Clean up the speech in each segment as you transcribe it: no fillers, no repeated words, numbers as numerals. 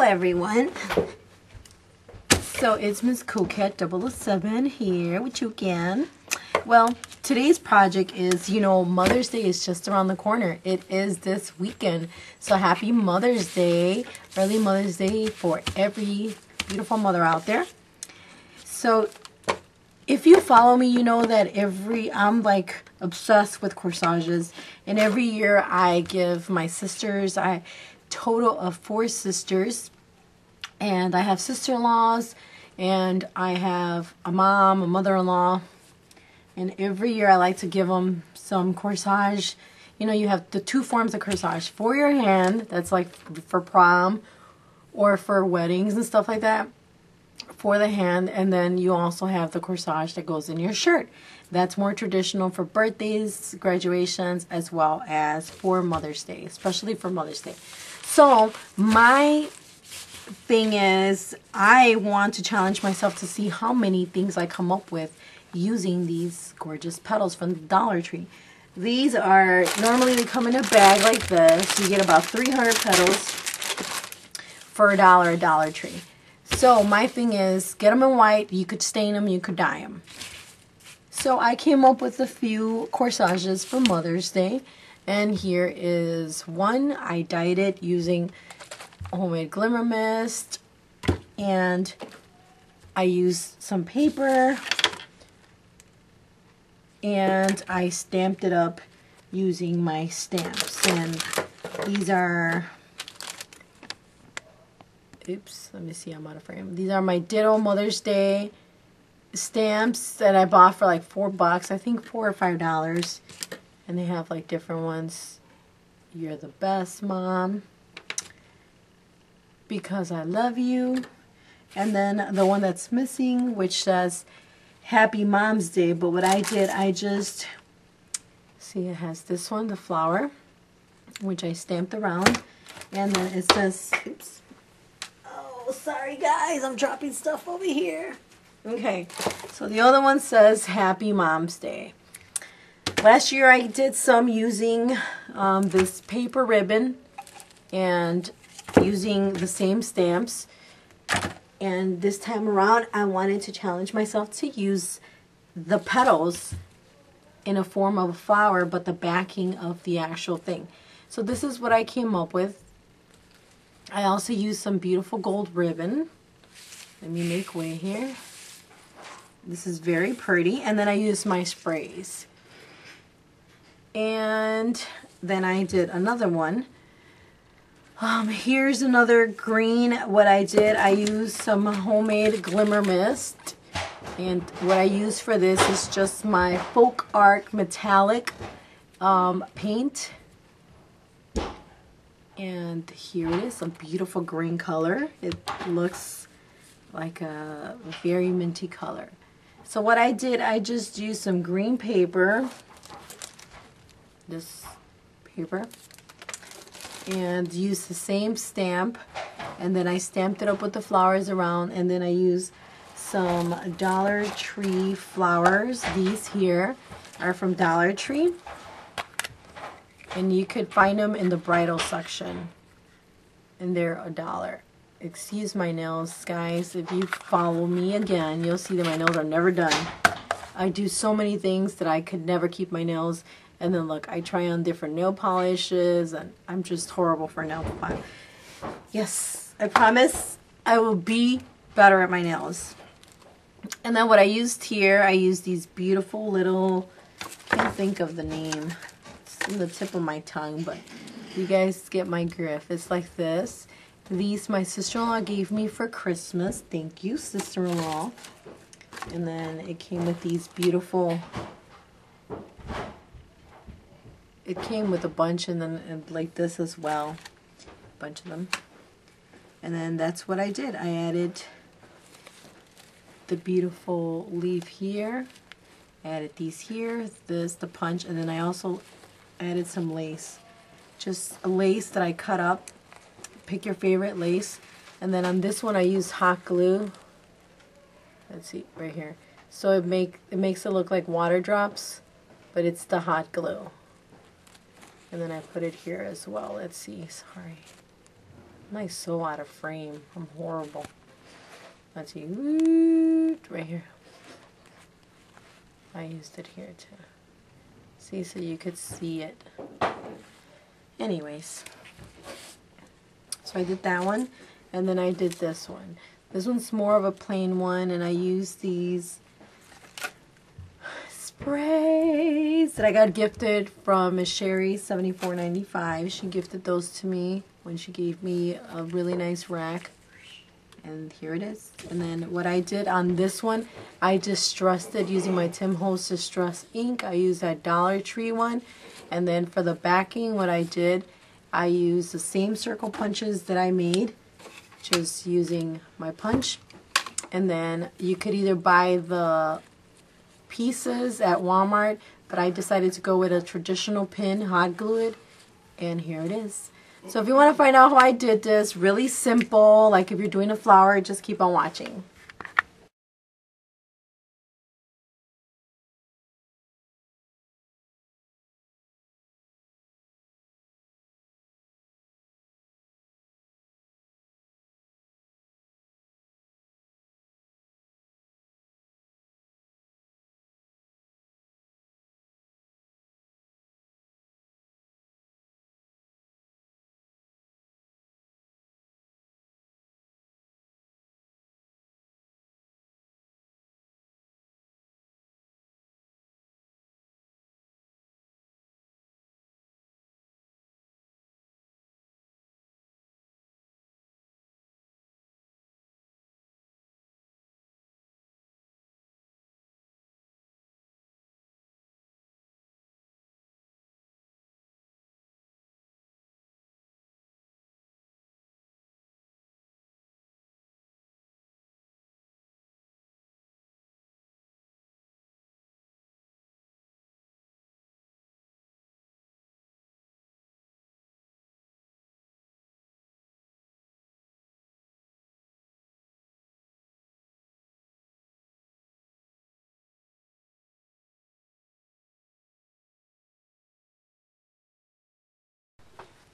everyone. So it's Miss Coquette 007 here with you again. Well, today's project is, Mother's Day is just around the corner. It is this weekend. So happy Mother's Day, early Mother's Day for every beautiful mother out there. So if you follow me, you know that I'm like obsessed with corsages, and every year I give my sisters, I total of 4 sisters, and I have sister-in-laws, and I have a mom, a mother-in-law, and every year I like to give them some corsage. You have the 2 forms of corsage. For your hand, that's like for prom or for weddings and stuff like that, for the hand, and then you also have the corsage that goes in your shirt. That's more traditional for birthdays, graduations, as well as for Mother's Day, especially for Mother's Day. So my thing is, I want to challenge myself to see how many things I come up with using these gorgeous petals from the Dollar Tree. These are, normally they come in a bag like this. You get about 300 petals for $1 at Dollar Tree. So my thing is, get them in white. You could stain them, you could dye them. So I came up with a few corsages for Mother's Day. And here is one. I dyed it using homemade glimmer mist. And I used some paper. And I stamped it up using my stamps. And these are... Oops, let me see, I'm out of frame. These are my Ditto Mother's Day stamps that I bought for like $4, I think $4 or $5. And they have like different ones. You're the best, Mom, because I love you. And then the one that's missing, which says Happy Mom's Day. But what I did, I just, see, it has this one, the flower, which I stamped around. And then it says, oops. Oh, sorry guys, I'm dropping stuff over here. Okay, so the other one says Happy Mom's Day. Last year I did some using this paper ribbon and using the same stamps. And this time around I wanted to challenge myself to use the petals in a form of a flower, but the backing of the actual thing. So this is what I came up with. I also used some beautiful gold ribbon. Let me make way here. This is very pretty. And then I used my sprays. And then I did another one. Here's another green. What I did, I used some homemade glimmer mist. And what I used for this is just my Folk Art metallic paint. And here it is, a beautiful green color. It looks like a very minty color. So what I did, I just used some green paper, this paper, and used the same stamp. And then I stamped it up with the flowers around, and then I used some Dollar Tree flowers. These here are from Dollar Tree. And you could find them in the bridal section. And they're $1. Excuse my nails, guys. If you follow me again, you'll see that my nails are never done. I do so many things that I could never keep my nails. And then look, I try on different nail polishes, and I'm just horrible for nail polish. Yes, I promise I will be better at my nails. And then what I used here, I used these beautiful little, I can't think of the name. On the tip of my tongue, but you guys get my griff. It's like this. These my sister-in-law gave me for Christmas. Thank you, sister-in-law. And then it came with these beautiful, it came with a bunch, and then like this as well, a bunch of them. And then that's what I did. I added the beautiful leaf here, added these here, this, the punch, and then I also added some lace, just a lace that I cut up. Pick your favorite lace. And then on this one I used hot glue. Let's see, right here. So it makes it look like water drops, but it's the hot glue. And then I put it here as well. Let's see, sorry. I'm so out of frame. I'm horrible. Let's see. Right here. I used it here too. See, so you could see it. Anyways. So I did that one, and then I did this one. This one's more of a plain one, and I used these sprays that I got gifted from Miss Sherry, $74.95. She gifted those to me when she gave me a really nice rack. And here it is. And then what I did on this one, I distressed it using my Tim Holtz Distress ink. I used that Dollar Tree one. And then for the backing, what I did, I used the same circle punches that I made, just using my punch. And then you could either buy the pieces at Walmart, but I decided to go with a traditional pin, hot glue it, and here it is. So if you want to find out how I did this, really simple, like if you're doing a flower, just keep on watching.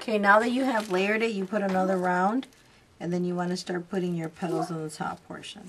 Okay, now that you have layered it, you put another round, and then you want to start putting your petals on the top portion.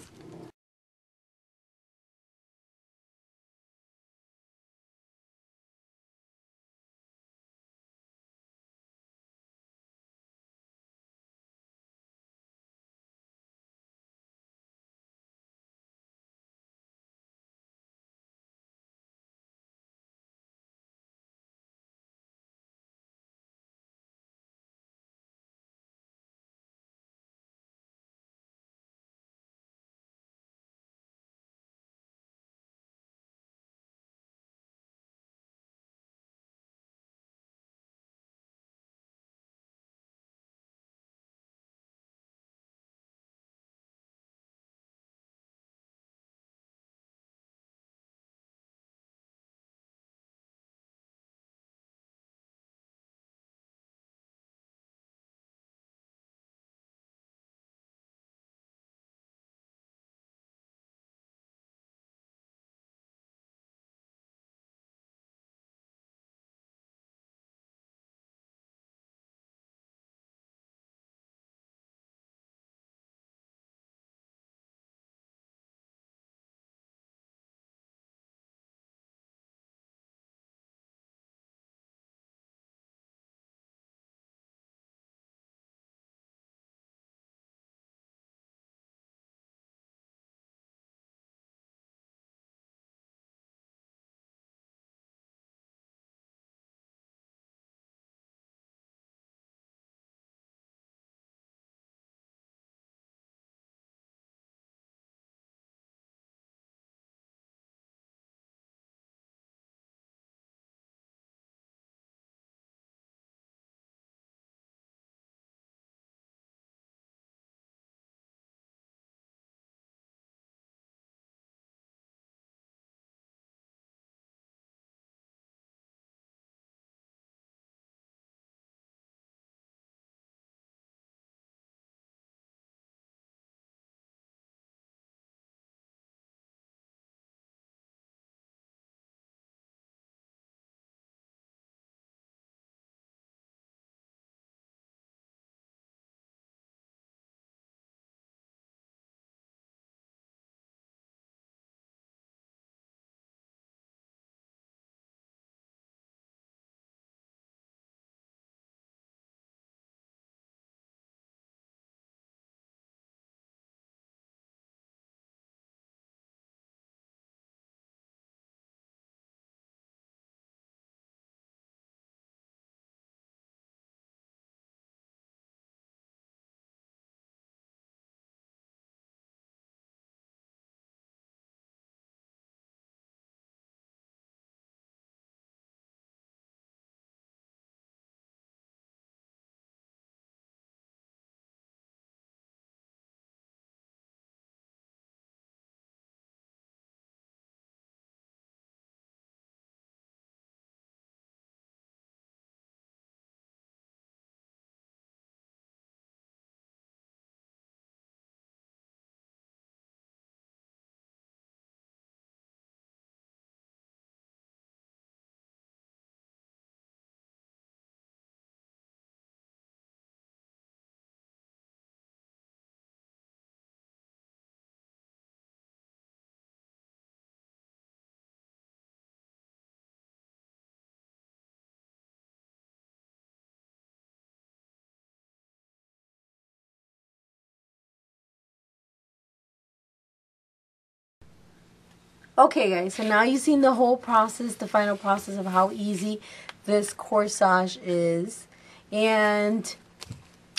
Okay guys, so now you've seen the whole process, the final process of how easy this corsage is. And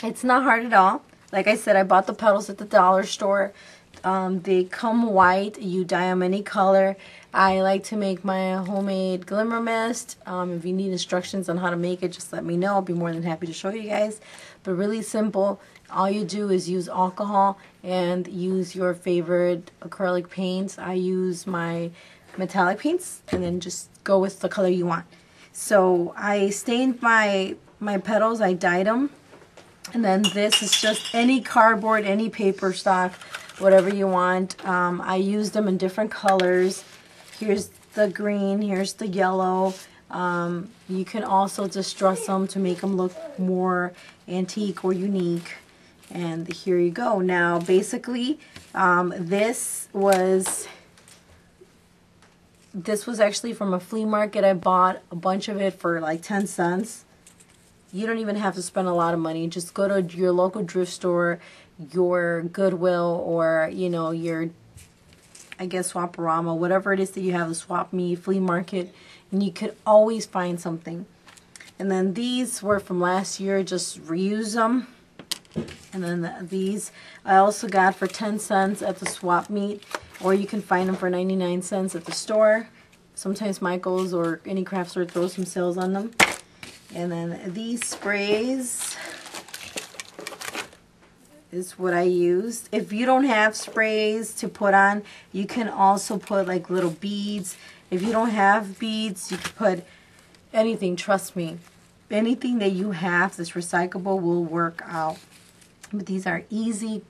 it's not hard at all. Like I said, I bought the petals at the dollar store. They come white. You dye them any color. I like to make my homemade glimmer mist. If you need instructions on how to make it, just let me know. I'll be more than happy to show you guys. But really simple. All you do is use alcohol and use your favorite acrylic paints. I use my metallic paints and then just go with the color you want. So I stained my petals. I dyed them. And then this is just any cardboard, any paper stock, whatever you want. I used them in different colors. Here's the green, here's the yellow. You can also distress them to make them look more antique or unique. And here you go. Now, basically, this was actually from a flea market. I bought a bunch of it for like 10 cents. You don't even have to spend a lot of money. Just go to your local thrift store, your Goodwill, or, you know, your, I guess, Swaparama, whatever it is that you have, the Swap Me flea market, and you could always find something. And then these were from last year. Just reuse them. And then these I also got for 10 cents at the Swap Meet, or you can find them for 99 cents at the store. Sometimes Michael's or any craft store throws some sales on them. And then these sprays is what I used. If you don't have sprays to put on, you can also put like little beads. If you don't have beads, you can put anything, trust me. Anything that you have that's recyclable will work out. But these are easy,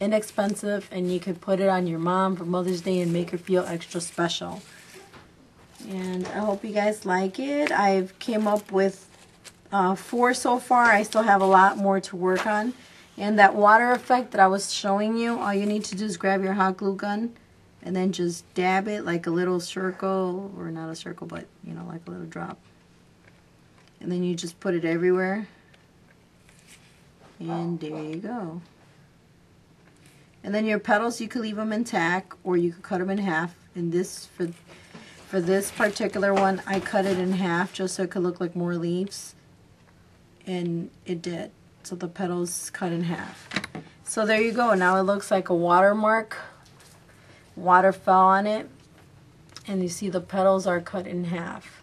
inexpensive, and you could put it on your mom for Mother's Day and make her feel extra special. And I hope you guys like it. I've came up with 4 so far. I still have a lot more to work on. And that water effect that I was showing you, all you need to do is grab your hot glue gun and then just dab it like a little circle, or not a circle, but you know, like a little drop. And then you just put it everywhere. And there you go. And then your petals, you could leave them intact, or you could cut them in half. And this, for this particular one, I cut it in half just so it could look like more leaves. And it did. So the petals cut in half. So there you go. Now it looks like a watermark. Water fell on it. And you see the petals are cut in half.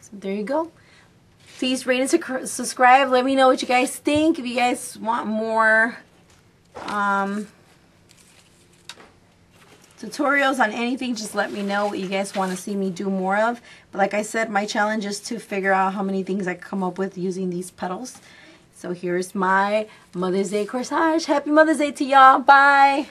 So there you go. Please rate and subscribe. Let me know what you guys think. If you guys want more tutorials on anything, just let me know what you guys want to see me do more of. But like I said, my challenge is to figure out how many things I can come up with using these petals. So here's my Mother's Day corsage. Happy Mother's Day to y'all. Bye.